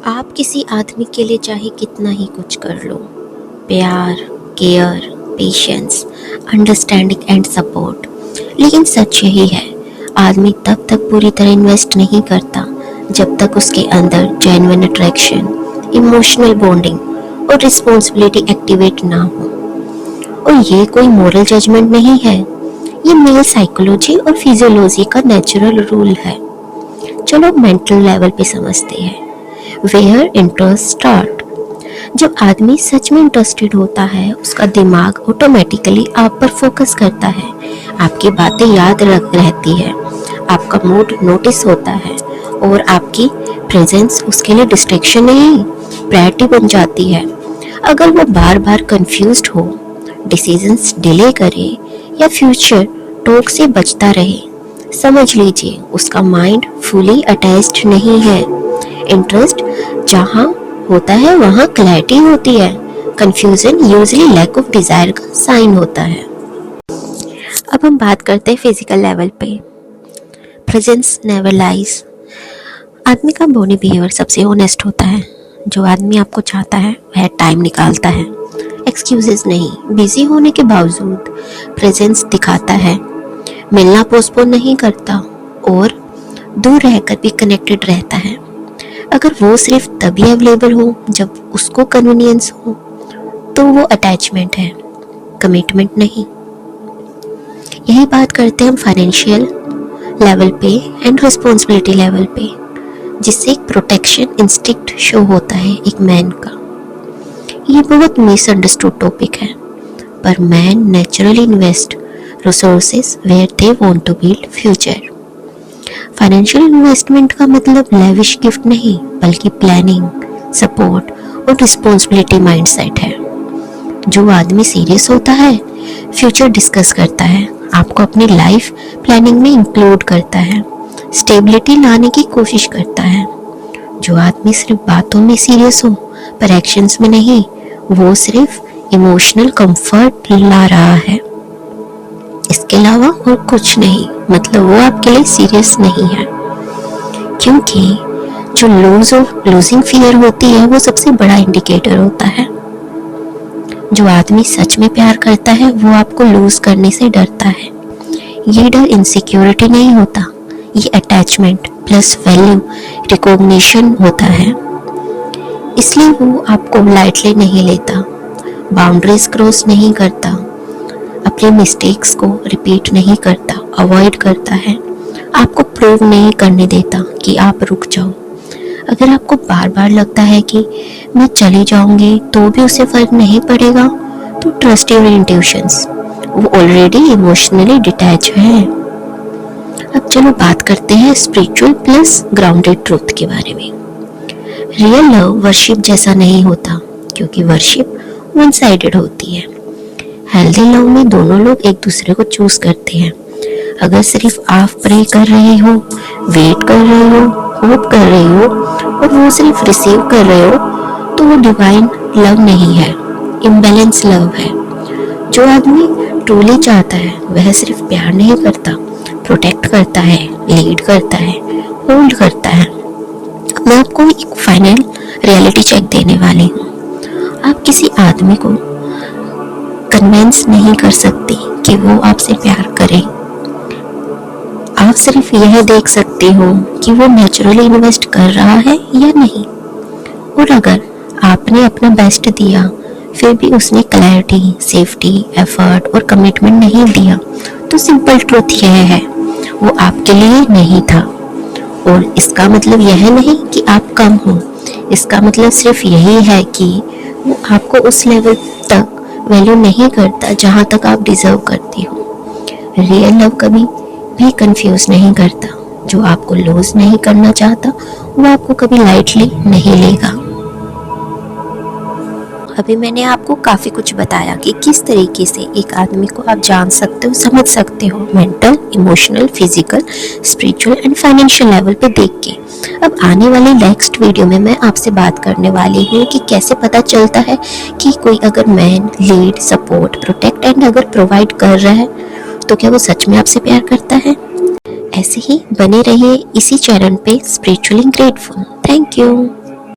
आप किसी आदमी के लिए चाहे कितना ही कुछ कर लो, प्यार, care, patience, understanding and support, लेकिन सच यही है, आदमी तब तक पूरी तरह इन्वेस्ट नहीं करता जब तक उसके अंदर जेन्युइन अट्रैक्शन, इमोशनल बॉन्डिंग और रिस्पॉन्सिबिलिटी एक्टिवेट ना हो। और ये कोई मोरल जजमेंट नहीं है, ये मेल साइकोलॉजी और फिजियोलॉजी का नेचुरल रूल है। चलो मेंटल लेवल पे समझते हैं। Where interest start. जब आदमी सच में इंटरेस्टेड होता है, उसका दिमाग ऑटोमेटिकली आप पर फोकस करता है, आपकी बातें याद रहती है, आपका मूड नोटिस होता है और आपकी प्रेजेंस उसके लिए डिस्ट्रैक्शन नहीं, प्रायोरिटी बन जाती है। अगर वो बार बार कंफ्यूज्ड हो, डिसीजंस डिले करे या फ्यूचर टॉक से बचता रहे, समझ लीजिए उसका माइंड फुली अटैच्ड नहीं है। इंटरेस्ट जहाँ होता है वहाँ क्लैरिटी होती है, confusion usually lack of desire का साइन होता है। अब हम बात करते हैं फिजिकल लेवल पे। Presence never lies. आदमी का बॉडी बिहेवियर सबसे ऑनेस्ट होता है। जो आदमी आपको चाहता है वह टाइम निकालता है, एक्सक्यूजेस नहीं, बिजी होने के बावजूद प्रेजेंस दिखाता है, मिलना पोस्टपोन नहीं करता और दूर रहकर भी कनेक्टेड रहता है। अगर वो सिर्फ तभी अवेलेबल हो जब उसको कन्वीनियंस हो तो वो अटैचमेंट है, कमिटमेंट नहीं। यही बात करते हैं हम फाइनेंशियल लेवल पे एंड रिस्पॉन्सिबिलिटी लेवल पे, जिससे एक प्रोटेक्शन इंस्टिंक्ट शो होता है एक मैन का। ये बहुत मिसअंडरस्टूड टॉपिक है, पर man naturally invest resources where they want to build future. Financial investment का मतलब लेविश गिफ्ट नहीं, बल्कि प्लानिंग, सपोर्ट और रिस्पॉन्सिबिलिटी माइंडसेट है। जो आदमी सीरियस होता है, फ्यूचर डिस्कस करता है, आपको अपनी लाइफ प्लानिंग में इंक्लूड करता है, स्टेबिलिटी लाने की कोशिश करता है। जो आदमी सिर्फ बातों में सीरियस हो पर एक्शंस में नहीं, वो सिर्फ इमोशनल कंफर्ट ला रहा है, इसके अलावा और कुछ नहीं। मतलब वो आपके लिए सीरियस नहीं है, क्योंकि जो लूजिंग फियर होती है वो सबसे बड़ा इंडिकेटर होता है। जो आदमी सच में प्यार करता है वो आपको लूज करने से डरता है। ये डर इनसिक्योरिटी नहीं होता, ये अटैचमेंट प्लस वैल्यू रिकॉग्निशन होता है। इसलिए वो आपको लाइटली नहीं लेता, बाउंड्रीज क्रॉस नहीं करता, अपने मिस्टेक्स को रिपीट नहीं करता, अवॉइड करता है, आपको प्रूव नहीं करने देता कि आप रुक जाओ। अगर आपको बार बार लगता है कि मैं चली जाऊंगी तो भी उसे फर्क नहीं पड़ेगा, तो ट्रस्ट योर इंट्यूशंस, वो ऑलरेडी इमोशनली डिटैच है। अब चलो बात करते हैं स्पिरिचुअल प्लस ग्राउंडेड ट्रूथ के बारे में। रियल लव वर्शिप जैसा नहीं होता, क्योंकि वर्शिप वन साइडेड होती है। हेल्दी लव में दोनों लोग एक दूसरे को चूज करते हैं। अगर सिर्फ आप प्रे कर रहे हो, वेट कर रहे हो, होप कर रहे हो और वो सिर्फ रिसीव कर रहे हो, तो वो डिवाइन लव नहीं है, इम्बैलेंस लव है। जो आदमी ट्रूली चाहता है वह सिर्फ प्यार नहीं करता, प्रोटेक्ट करता है, लीड करता है, होल्ड करता है। मैं आपको एक फाइनल रियलिटी चेक देने वाली हूँ। आप किसी आदमी को कन्विंस नहीं कर सकती कि वो आपसे प्यार करे। आप सिर्फ यह देख सकते हो कि वो नेचुरली इन्वेस्ट कर रहा है या नहीं। और अगर आपने अपना बेस्ट दिया फिर भी उसने क्लैरिटी, सेफ्टी, एफर्ट और कमिटमेंट नहीं दिया, तो सिंपल ट्रूथ यह है, वो आपके लिए नहीं था। और इसका मतलब यह नहीं कि आप कम हो, इसका मतलब सिर्फ यही है कि वो आपको उस लेवल तक वैल्यू नहीं करता जहां तक आप डिजर्व करती हो। रियल लव कभी भी कंफ्यूज नहीं करता। जो आपको लूज नहीं करना चाहता वो आपको कभी लाइटली नहीं लेगा। अभी मैंने आपको काफी कुछ बताया कि किस तरीके से एक आदमी को आप जान सकते हो, समझ सकते हो, mental, emotional, physical, spiritual and financial level पे देख के। अब आने वाली नेक्स्ट वीडियो में मैं आपसे बात करने वाली हूँ कि कैसे पता चलता है कि कोई अगर man lead, support, protect and अगर प्रोवाइड कर रहा है तो क्या वो सच में आपसे प्यार करता है। ऐसे ही बने रहिए इसी चैनल पे स्पिरिचुअली ग्रेटफुल। Thank you.